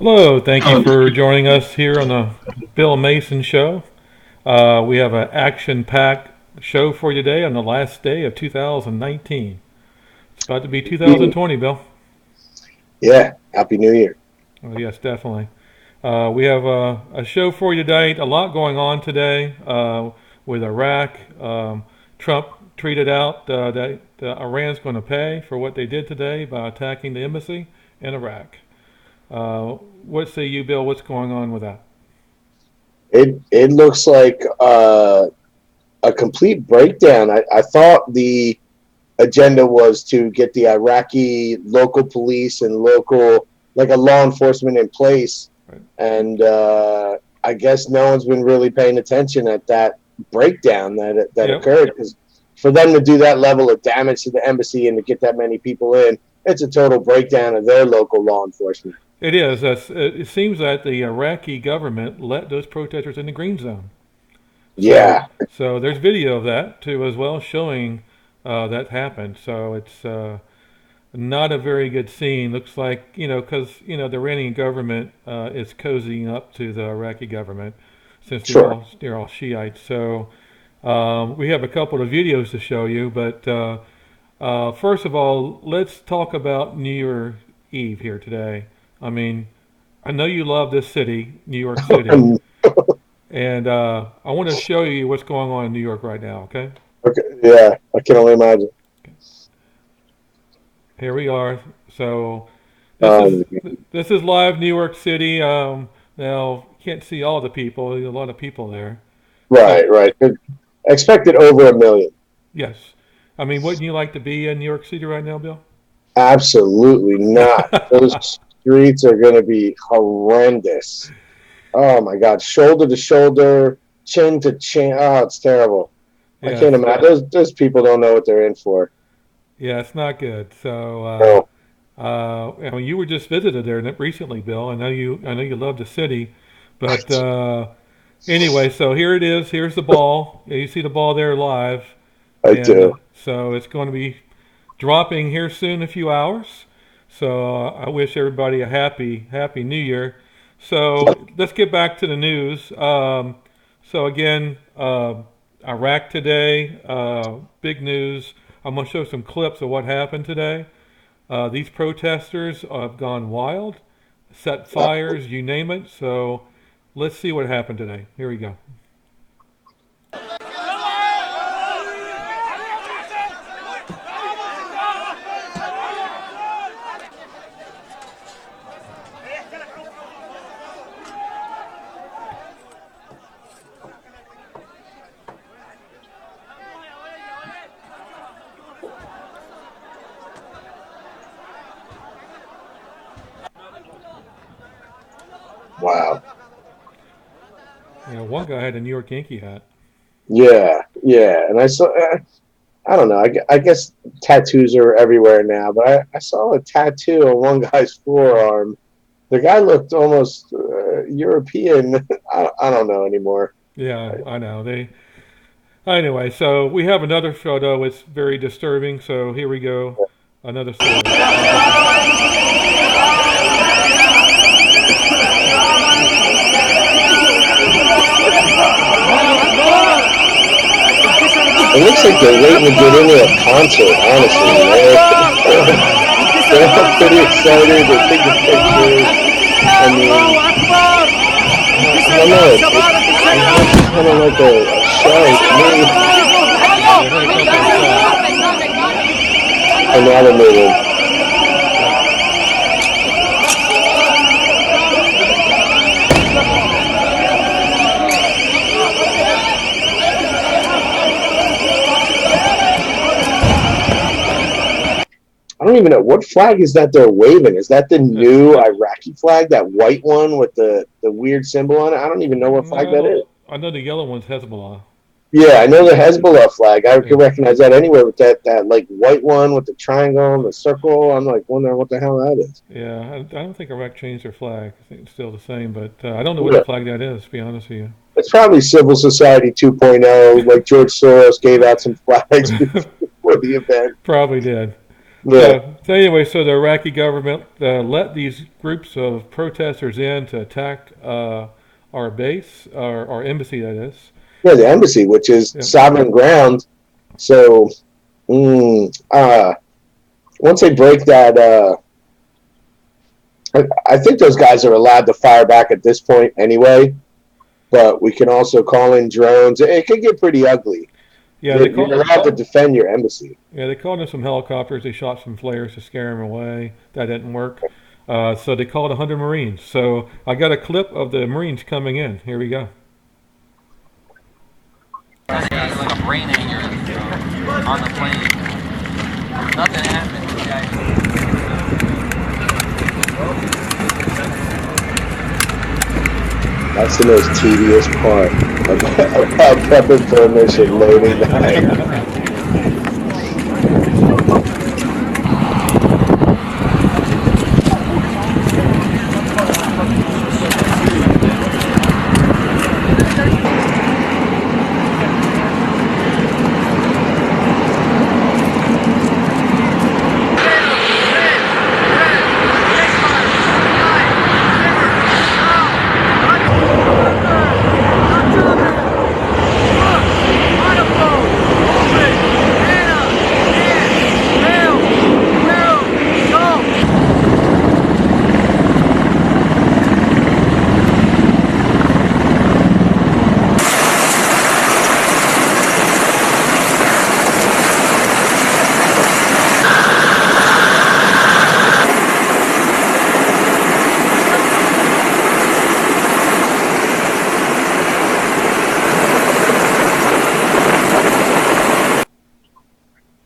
Hello, thank you for joining us here on the Bill Mason Show. We have an action-packed show for you today on the last day of 2019. It's about to be 2020, Bill. Yeah, Happy New Year. Oh, yes, definitely. We have a show for you today. A lot going on today with Iraq. Trump tweeted out that Iran's going to pay for what they did today by attacking the embassy in Iraq. What say you, Bill? What's going on with that? It looks like a complete breakdown. I thought the agenda was to get the Iraqi local police and local, like a law enforcement in place, Right. and I guess no one's been really paying attention at that breakdown that Yep. occurred. Because for them to do that level of damage to the embassy and to get that many people in, it's a total breakdown of their local law enforcement. It is. It seems that the Iraqi government let those protesters in the green zone. So, Yeah, so there's video of that too, as well, showing that happened. So it's not a very good scene. Looks like because the Iranian government is cozying up to the Iraqi government since sure. they're all Shiites. So we have a couple of videos to show you, but first of all, let's talk about New Year's Eve here today. I mean, I know you love this city, New York City, and I want to show you what's going on in New York right now. Okay, Okay, yeah, I can only imagine. here we are. So this is Um, this is live New York City. Now you can't see all the people. There's a lot of people there, but right, right. Expected over a million. yes, I mean, wouldn't you like to be in New York City right now, Bill? Absolutely not. Those streets are going to be horrendous. Oh my God, shoulder to shoulder, chin to chin. Oh, it's terrible. I Yes, can't imagine. Those people don't know what they're in for. yeah, it's not good. So. No. I mean, you were just visited there recently, Bill. I know you love the city, but anyway, so here it is. Here's the ball. Yeah, you see the ball there live, I and do. so it's going to be dropping here soon, in a few hours. So I wish everybody a happy New Year. So let's get back to the news. So again, Iraq today, big news. I'm going to show some clips of what happened today. These protesters have gone wild, set fires, you name it. So let's see what happened today. Here we go. Wow. One guy had a New York Yankee hat. Yeah, yeah. And I saw. I don't know. I guess tattoos are everywhere now, but I saw a tattoo on one guy's forearm. The guy looked almost European. I don't know anymore. Yeah, I know. Anyway, so we have another photo. It's very disturbing. So here we go. Another story. It looks like they're waiting to get into a concert, honestly. They're all pretty excited. They're taking pictures. I mean, I don't know. It looks kind of like a show to me. Yeah, they heard a couple of shots. And now they're moving. Yep. I don't even know. What flag is that they're waving? Is that the That's new Iraqi flag? That white one with the weird symbol on it? I don't even know what flag that is. I know the yellow one's Hezbollah. Yeah, I know the Hezbollah flag. I Yeah. could recognize that anywhere with that like white one with the triangle and the circle. I'm like wondering what the hell that is. Yeah, I don't think Iraq changed their flag. I think it's still the same, but I don't know what Yeah. flag that is, to be honest with It's probably Civil Society 2.0, like George Soros gave out some flags you. before the event. Probably did. Yeah. So anyway, so the Iraqi government let these groups of protesters in to attack our base, our embassy, that is. Yeah, the embassy, which is Yeah, sovereign ground. So once they break that, I think those guys are allowed to fire back at this point anyway. But we can also call in drones. It could get pretty ugly. yeah, You're allowed to defend your embassy. they called in some helicopters. They shot some flares to scare them away. That didn't work. So they called 100 Marines. So I got a clip of the Marines coming in. Here we go. It's like a brain aneurysm on the plane. Nothing happened, guys. That's the most tedious part about prepping for a mission, loading night.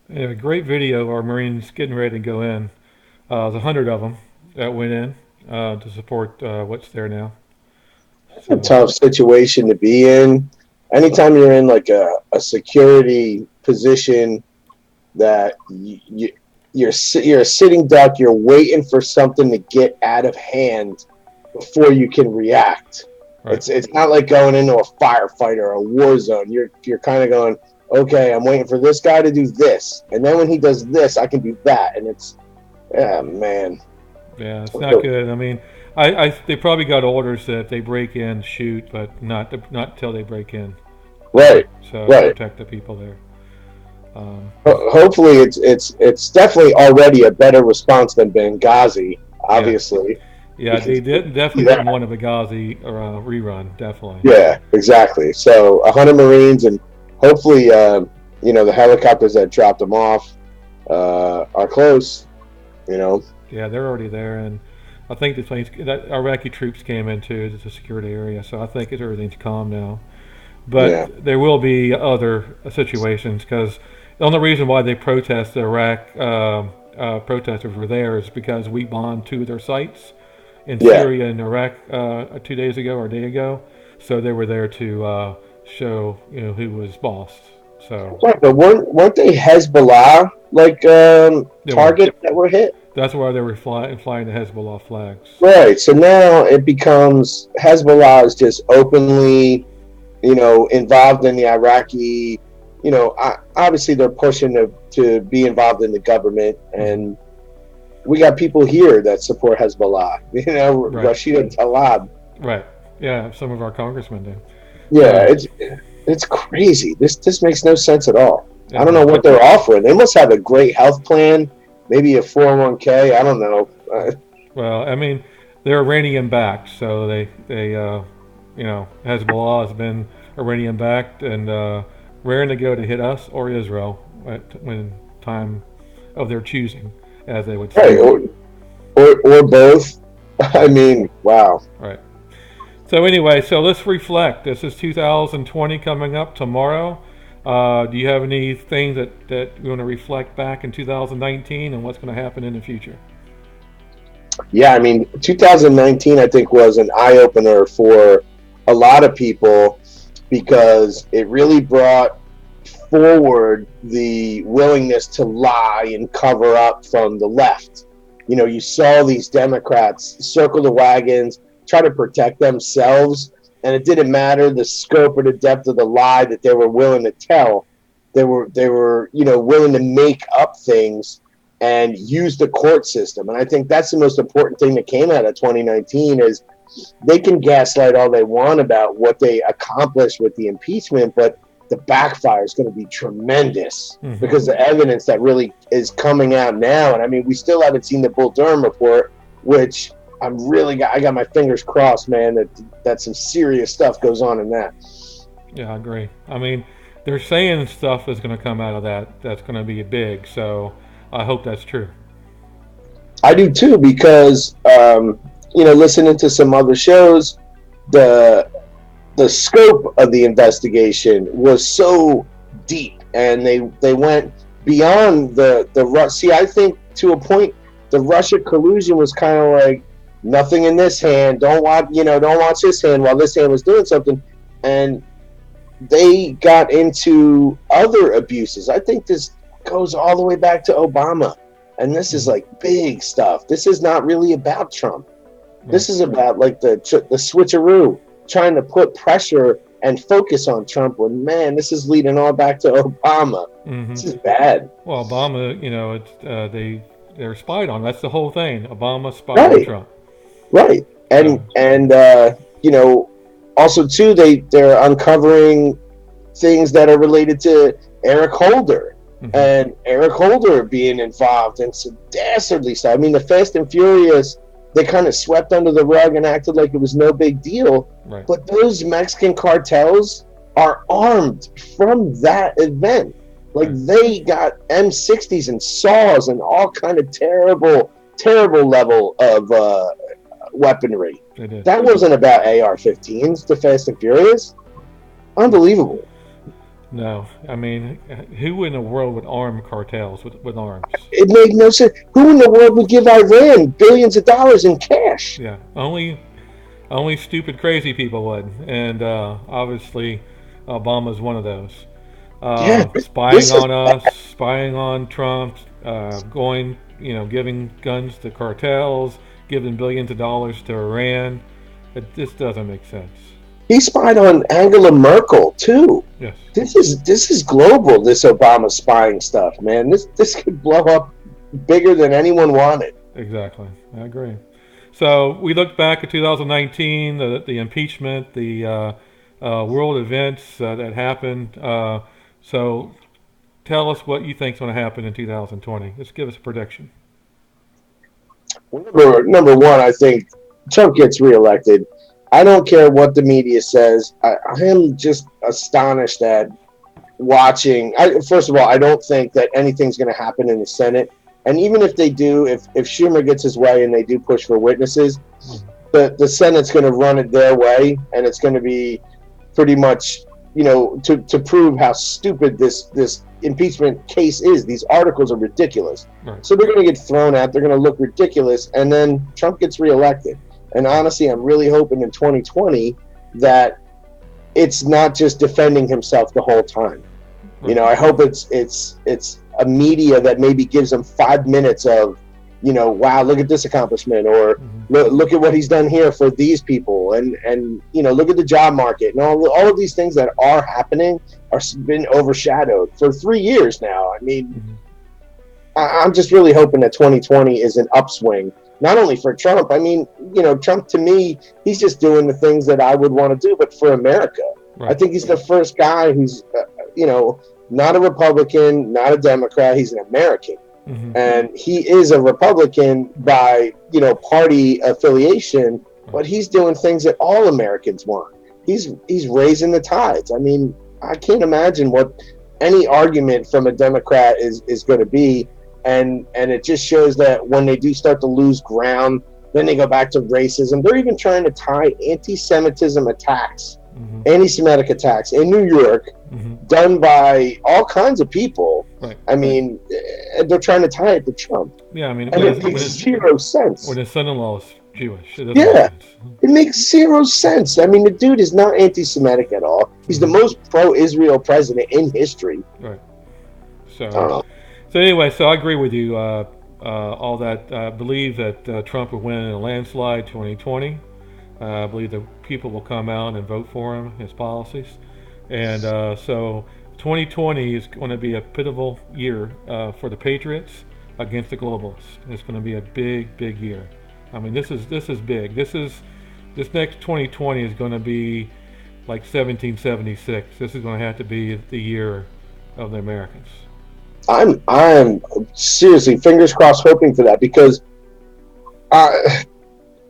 They have a great video of our Marines getting ready to go in. There's 100 of them that went in to support what's there now. A So tough situation to be in. Anytime you're in like a security position that you're a sitting duck, you're waiting for something to get out of hand before you can react. right. It's not like going into a firefight or a war zone. You're kind of going, okay, I'm waiting for this guy to do this, and then when he does this, I can do that, and it's, yeah, man. Yeah, it's not good. I mean, they probably got orders that if they break in, shoot, but not till they break in. Right, So right. protect the people there. Hopefully, it's definitely already a better response than Benghazi. Yeah, Obviously, yeah, they see definitely that. didn't want a Benghazi or a rerun, definitely. Yeah, exactly. So 100 Marines, and hopefully, the helicopters that dropped them off are close. You know, Yeah, they're already there, and I think the planes that Iraqi troops came into the security area, so I think everything's calm now. yeah, But there will be other situations because the only reason why they protest the Iraq protesters were there is because we bombed two of their sites in yeah. Syria and Iraq 2 days ago or a day ago. So they were there to show who was boss. So Right, but weren't they Hezbollah like they were. targets that were hit? That's why they were flying the Hezbollah flags. Right. So now it becomes Hezbollah is just openly, involved in the Iraqi. Obviously they're pushing to be involved in the government, and we got people here that support Hezbollah. Right. Rashida Tlaib. Right. Yeah, some of our congressmen do. Yeah, So it's crazy. This makes no sense at all. I don't yeah. know what they're offering. They must have a great health plan, maybe a 401k. I don't know. Well, I mean, they're Iranian backed, so Hezbollah has been Iranian backed and raring to go to hit us or Israel when time of their choosing, as they would Right, say. or both. I mean, wow. Right. So anyway, so let's reflect. This is 2020 coming up tomorrow. Do you have anything that you want to reflect back in 2019 and what's going to happen in the future? Yeah, I mean, 2019 I think was an eye opener for a lot of people because it really brought forward the willingness to lie and cover up from the left. You saw these Democrats circle the wagons, try to protect themselves, and it didn't matter the scope or the depth of the lie that they were willing to tell. They were willing to make up things and use the court system. And I think that's the most important thing that came out of 2019 is they can gaslight all they want about what they accomplished with the impeachment, but the backfire is going to be tremendous because the evidence that really is coming out now, and I mean, we still haven't seen the Bull Durham report, which I got my fingers crossed, man, that some serious stuff goes on in that. Yeah, I agree. I mean, they're saying stuff is going to come out of that's going to be big, so I hope that's true. I do too, because listening to some other shows, the scope of the investigation was so deep, and they went beyond the see. I think to a point, the Russia collusion was kind of like nothing in this hand. Don't watch this hand while this hand was doing something, and they got into other abuses. I think this goes all the way back to Obama, and this is like big stuff. This is not really about Trump. This is about like the switcheroo, trying to put pressure and focus on Trump. When this is leading all back to Obama. This is bad. Well, Obama, they're spied on. That's the whole thing. Obama spied on Trump. Right, and also too, they're uncovering things that are related to Eric Holder. And Eric Holder being involved in some dastardly stuff. I mean, the Fast and Furious, they kind of swept under the rug and acted like it was no big deal. Right. But those Mexican cartels are armed from that event. Like, they got M60s and saws and all kind of terrible level of weaponry. That wasn't about AR-15s, the Fast and Furious. Unbelievable. No, I mean, who in the world would arm cartels with arms? It made no sense. Who in the world would give Iran billions of dollars in cash? Yeah, only stupid, crazy people would, and obviously, Obama's one of those. Spying on us, spying on Trump, giving guns to cartels, giving billions of dollars to Iran. This doesn't make sense. He spied on Angela Merkel too. Yes. This is global. This Obama spying stuff, man. This could blow up bigger than anyone wanted. Exactly, I agree. So we look back at 2019, the impeachment, the world events that happened. So tell us what you think is going to happen in 2020. Let's give us a prediction. Number one, I think Trump gets reelected. I don't care what the media says. I am just astonished at watching. First of all, I don't think that anything's going to happen in the Senate. And even if they do, if Schumer gets his way and they do push for witnesses, the Senate's going to run it their way, and it's going to be pretty much, to prove how stupid this impeachment case is. These articles are ridiculous. Right. So they're going to get thrown out. They're going to look ridiculous, and then Trump gets reelected. And honestly, I'm really hoping in 2020 that it's not just defending himself the whole time. I hope it's a media that maybe gives him 5 minutes of, wow, look at this accomplishment, or look at what he's done here for these people, and look at the job market, and all of these things that are happening are been overshadowed for 3 years now. I mean, I'm just really hoping that 2020 is an upswing. Not only for Trump, I mean, Trump, to me, he's just doing the things that I would want to do, but for America. Right. I think he's the first guy who's, not a Republican, not a Democrat. He's an American. And he is a Republican by, party affiliation, but he's doing things that all Americans want. He's raising the tides. I mean, I can't imagine what any argument from a Democrat is going to be. And it just shows that when they do start to lose ground, then they go back to racism. They're even trying to tie anti-Semitism attacks, anti-Semitic attacks in New York, done by all kinds of people. Right. I mean, they're trying to tie it to Trump. Yeah, I mean, and it makes zero sense. When his son-in-law is Jewish. It makes zero sense. I mean, the dude is not anti-Semitic at all. He's the most pro-Israel president in history. Right. So anyway, I agree with you. All that. I believe that Trump will win in a landslide 2020. I believe the people will come out and vote for him, his policies. And so 2020 is going to be a pivotal year for the Patriots. against the globalists. It's going to be a big year. I mean, this is big. This next 2020 is going to be like 1776. This is going to have to be the year of the Americans. I'm seriously fingers crossed hoping for that because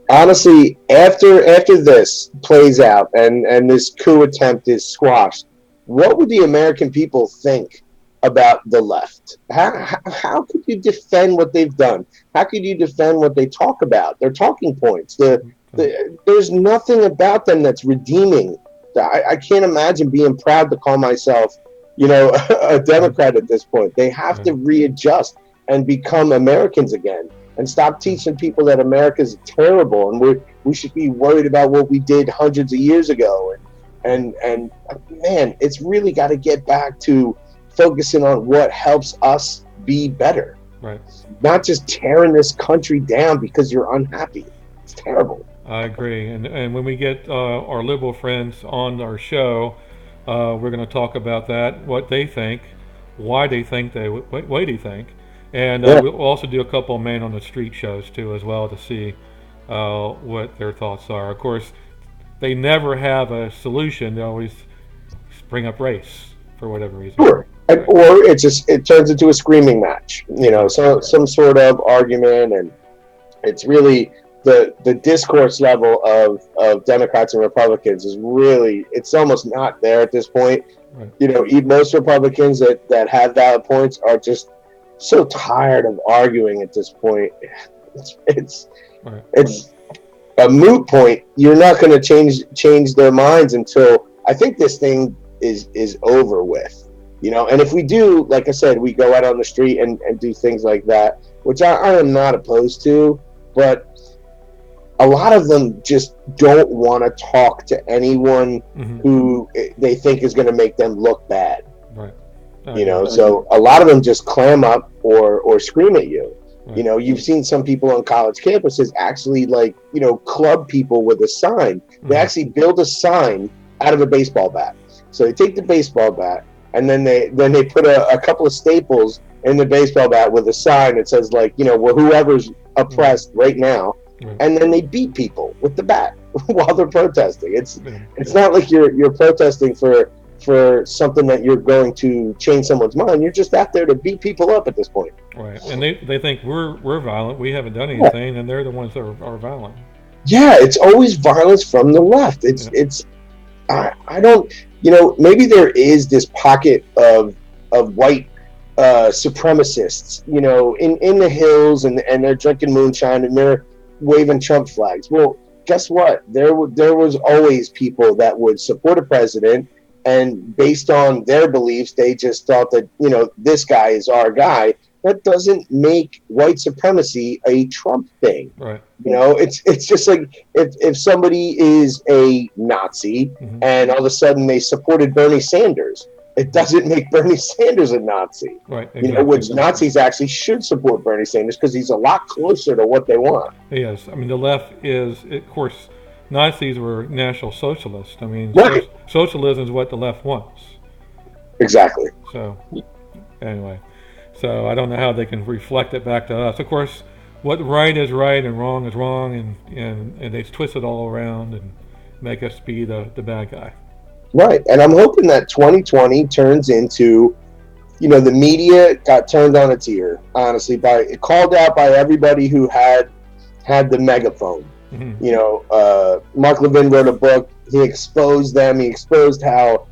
honestly, after this plays out and this coup attempt is squashed, what would the American people think about the left? How could you defend what they've done? How could you defend what they talk about? Their talking points. There's nothing about them that's redeeming. I can't imagine being proud to call myself, a Democrat at this point. They have to readjust and become Americans again and stop teaching people that America's terrible and we should be worried about what we did hundreds of years ago. And man, it's really got to get back to focusing on what helps us be better. Right. Not just tearing this country down because you're unhappy. It's terrible. I agree. And when we get our liberal friends on our show, we're going to talk about that, what they think, why they think way they think. And we'll also do a couple of man on the street shows too as well to see what their thoughts are. Of course, they never have a solution. They always bring up race for whatever reason. Sure. Right. Or it turns into a screaming match, so some sort of argument, and it's really the discourse level of Democrats and Republicans is really, it's almost not there at this point. Right. Most Republicans that have valid points are just so tired of arguing at this point. It's a moot point. You're not going to change their minds until I think this thing is over with. And if we do, like I said, we go out on the street and do things like that, which I am not opposed to, but a lot of them just don't want to talk to anyone who they think is going to make them look bad. Right. So a lot of them just clam up or scream at you. Right. You've seen some people on college campuses actually club people with a sign. They actually build a sign out of a baseball bat. So they take the baseball bat and then they put a couple of staples in the baseball bat with a sign that says whoever's oppressed right now. Right. And then they beat people with the bat while they're protesting. It's not like you're protesting for something that you're going to change someone's mind. You're just out there to beat people up at this point. Right. And they think we're violent. We haven't done anything, and they're the ones that are violent. Yeah, it's always violence from the left. I don't, maybe there is this pocket of white supremacists, in the hills, and they're drinking moonshine and they're waving Trump flags. Well, guess what? There was always people that would support a president, and based on their beliefs, they just thought that, this guy is our guy. That doesn't make white supremacy a Trump thing. Right. It's just like if somebody is a Nazi and all of a sudden they supported Bernie Sanders, it doesn't make Bernie Sanders a Nazi. Right. Exactly. Which Nazis actually should support Bernie Sanders because he's a lot closer to what they want. Yes. I mean, the left is, of course, Nazis were National Socialists. I mean, right. Socialism is what the left wants. Exactly. So, anyway. So I don't know how they can reflect it back to us. Of course, what right is right and wrong is wrong, and they twist it all around and make us be the bad guy. Right, and I'm hoping that 2020 turns into, the media got turned on its ear, honestly, called out by everybody who had the megaphone. Mark Levin wrote a book. He exposed them. He exposed how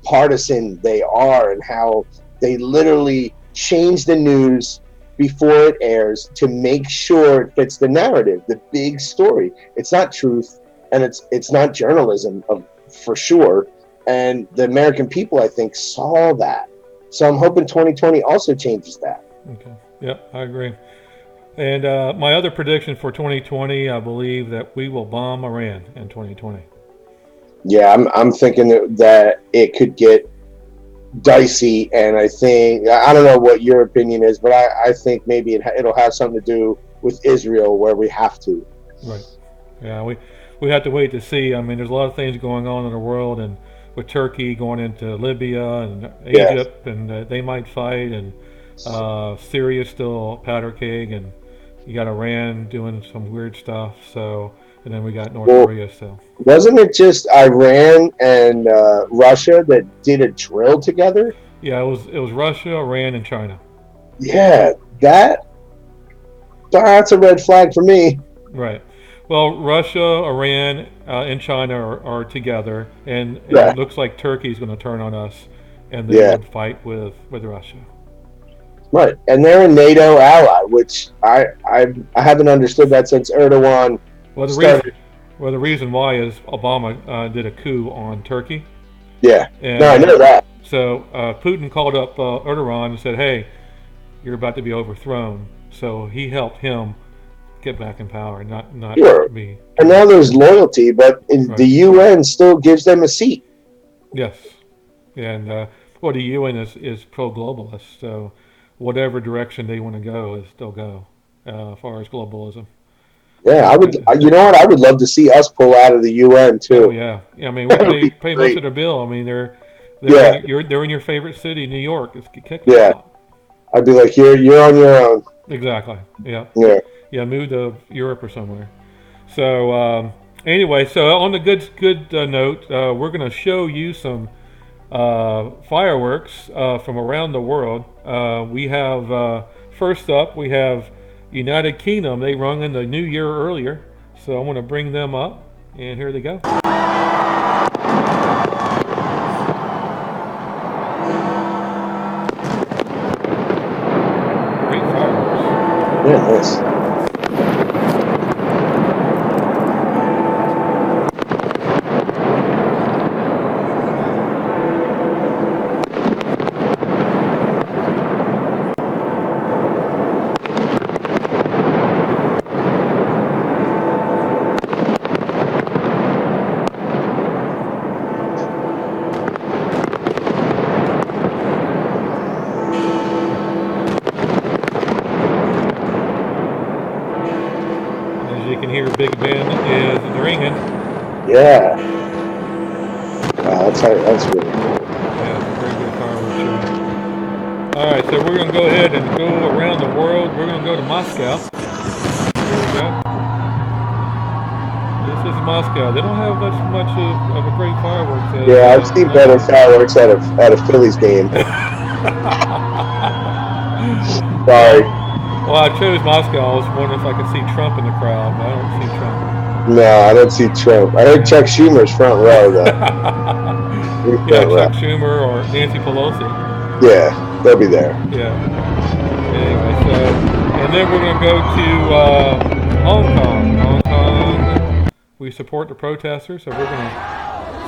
partisan they are and how they literally change the news before it airs to make sure it fits the narrative, the big story. It's not truth, and it's not journalism for sure. And the American people, I think, saw that. So I'm hoping 2020 also changes that. Okay. Yep, I agree. And my other prediction for 2020, I believe that we will bomb Iran in 2020. Yeah, I'm thinking that it could get dicey, and I don't know what your opinion is, but I think maybe it'll have something to do with Israel, where we have to. Right. Yeah, we have to wait to see. I mean, there's a lot of things going on in the world, and with Turkey going into Libya and Egypt, and they might fight, and Syria's still powder keg, and you got Iran doing some weird stuff. So, and then we got North Well, Korea still. wasn't it just Iran and Russia that did a drill together? Yeah, it was Russia, Iran, and China. Yeah, that's a red flag for me. Right. Well, Russia, Iran, and China are together, and Yeah, it looks like Turkey's going to turn on us, and they yeah, would fight with Russia. right. And they're a NATO ally, which I haven't understood that since Erdogan Well, the reason started. well the reason why is Obama did a coup on Turkey, Yeah, no, and I know that. so Putin called up Erdogan and said, "Hey, you're about to be overthrown." So he helped him get back in power, not Sure. me. And now there's loyalty, but the Right. UN still gives them a seat. Yes. And well, the UN is pro-globalist, so whatever direction they want to go is they'll go as far as globalism. Yeah, I So would. You know what? I would love to see us pull out of the UN oh too. yeah, yeah. I mean, we That would pay be pay most great. of their bill. I mean, they're Yeah, in your favorite city, New York. It's kick them yeah. out. I'd be like, you're on your own. Exactly. Yeah. Yeah. Yeah. Move to Europe or somewhere. So anyway, so on the good note, we're going to show you some fireworks from around the world. We have first up, we have United Kingdom. They rung in the New Year earlier, so I'm going to bring them up, and here they go. Great fireworks. Yeah, nice. As you can hear, Big Ben is ringing. Yeah. Wow, that's really cool. Yeah, very good fireworks show. All right, so we're going to go ahead and go around the world. We're going to go to Moscow. Here we go. This is Moscow. They don't have much of a great fireworks as Yeah, I've seen better London. fireworks at a Phillies game. well, Sorry. well, I chose Moscow. I was wondering if I could see Trump in the crowd, but I don't see Trump. No, I don't see Trump. I heard Chuck Schumer's front row though. He's yeah, front row. Chuck Schumer or Nancy Pelosi. Yeah, they'll be there. Yeah. Anyway, so and then we're gonna go to Hong Kong. Hong Kong. We support the protesters, so we're gonna.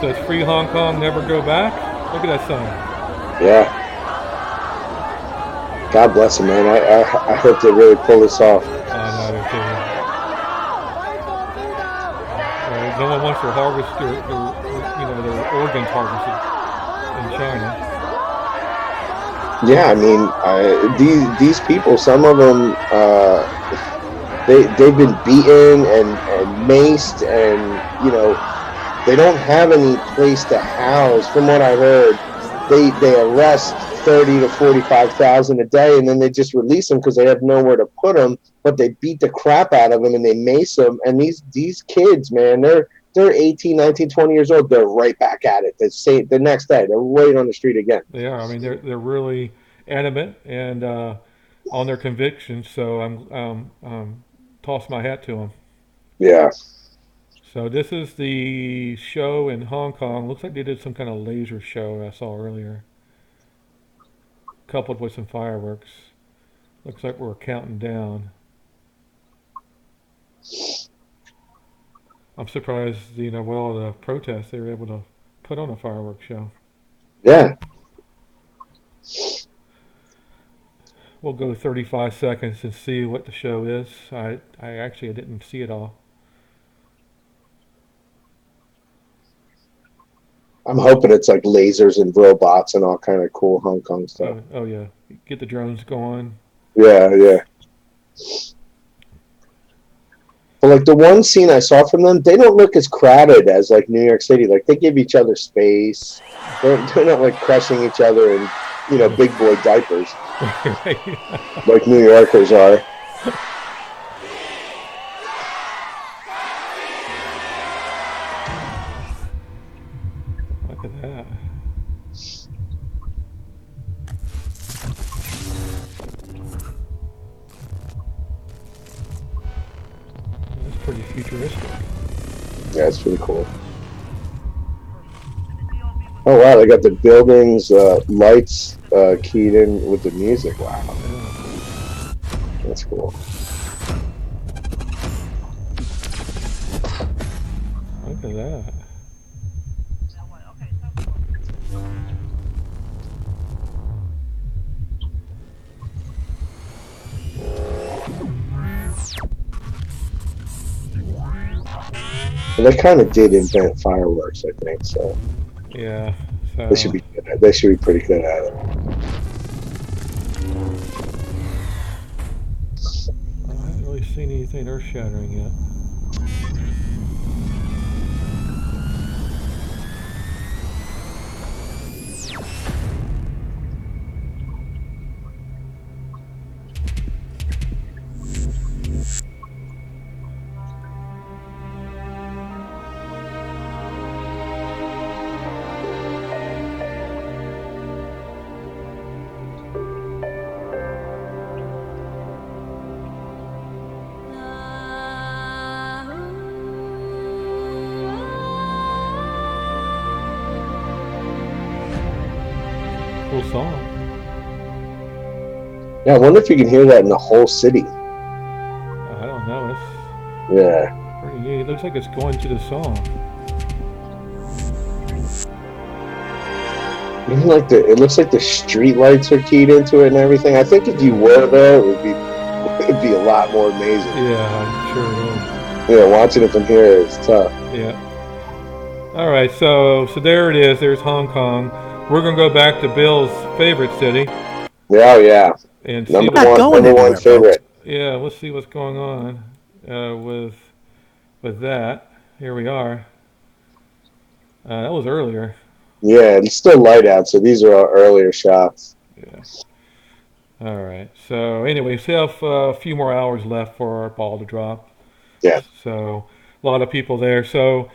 So it's free Hong Kong, never go back. Look at that sign. Yeah. God bless him, man. I hope they really pull this off. I know, too. No one wants to harvest their organs harvested in China. Yeah, I mean, these people, some of them, they've been beaten and maced, and they don't have any place to house. From what I heard, they arrest 30 to 45,000 a day, and then they just release them because they have nowhere to put them. But they beat the crap out of them and they mace them. And these kids, man, they're 18, 19, 20 years old. They're right back at it. The next day, they're right on the street again. They are. I mean, they're really adamant and on their convictions. So I'm toss my hat to them. Yeah. So this is the show in Hong Kong. Looks like they did some kind of laser show I saw earlier, coupled with some fireworks. Looks like we're counting down. I'm surprised, with all the protests, they were able to put on a fireworks show. Yeah. We'll go 35 seconds and see what the show is. I didn't see it all. I'm hoping it's like lasers and robots and all kind of cool Hong Kong stuff. Oh yeah, get the drones going. Yeah, yeah. But like the one scene I saw from them, they don't look as crowded as like New York City. Like they give each other space. They're not like crushing each other and big boy diapers Right. like New Yorkers are. Look at that. That's pretty futuristic. Yeah, it's pretty cool. Oh wow, they got the buildings, lights keyed in with the music. Wow, Yeah. that's cool. Look at that. And they kind of did invent fireworks, I think. So Yeah. they should So be good they should be pretty good at it. I haven't really seen anything earth-shattering yet. Cool song. Yeah, I wonder if you can hear that in the whole city. I don't know. It's Yeah. pretty neat. It looks like it's going to the song. Even like it looks like the street lights are keyed into it and everything. I think if you were there, it'd be a lot more amazing. Yeah, I'm sure it is. Watching it from here is tough. Yeah. All right. So there it is. There's Hong Kong. We're gonna go back to Bill's favorite city Yeah, oh, yeah. and see. Number What, one, going number one anywhere, folks. favorite. yeah. Let's see what's going on with that. Here we are. That was earlier. Yeah, it's still light out, so these are our earlier shots. Yeah. All right. So anyway, we still have a few more hours left for our ball to drop. Yeah. So a lot of people there. So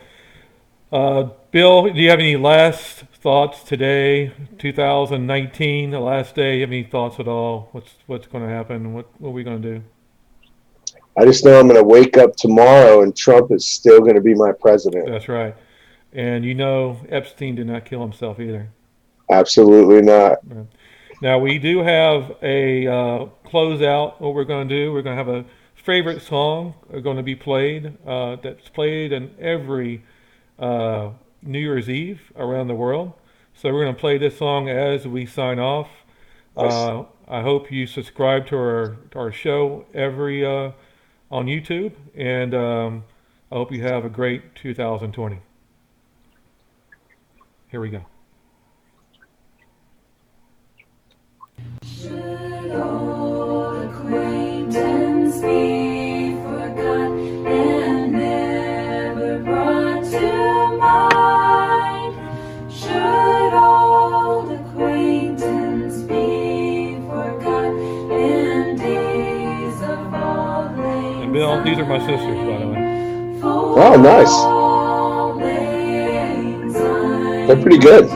Bill, do you have any last thoughts today, 2019, the last day? You have any thoughts at all? What's going to happen? What are we going to do? I just know I'm going to wake up tomorrow and Trump is still going to be my president. That's right. And Epstein did not kill himself either. Absolutely not. Now we do have a closeout. What we're going to do? We're going to have a favorite song going to be played. That's played in every New Year's Eve around the world. So we're going to play this song as we sign off. Nice. I hope you subscribe to our show every on YouTube, and I hope you have a great 2020. Here we go. Should old acquaintance be forgot and never brought to mind? Should old acquaintance be forgot and days of old lang And Bill, these are my sisters, by the way. Oh, nice. They're pretty good.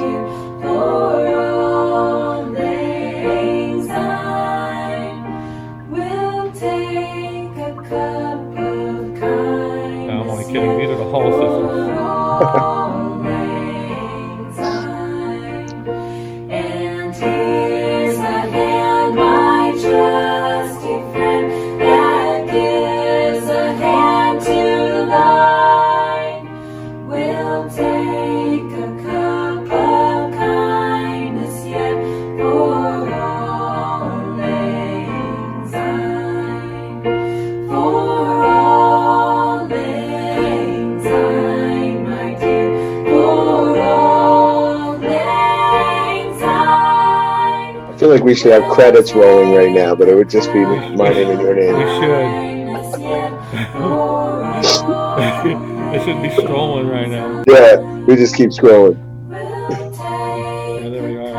I'm only kidding. These are the Hall sisters. And here's the hand, my trusty friend, that gives a hand to thine. We'll take a cup of kindness yet for all lang syne. For all lang syne, my dear, for all lang syne. I feel like we should have credits rolling right now, but it would just be my name and your We name. should. It should be strolling right now. Yeah, we just keep scrolling. Yeah, there we are.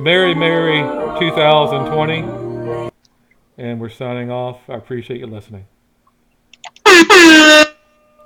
Merry 2020. And we're signing off. I appreciate you listening.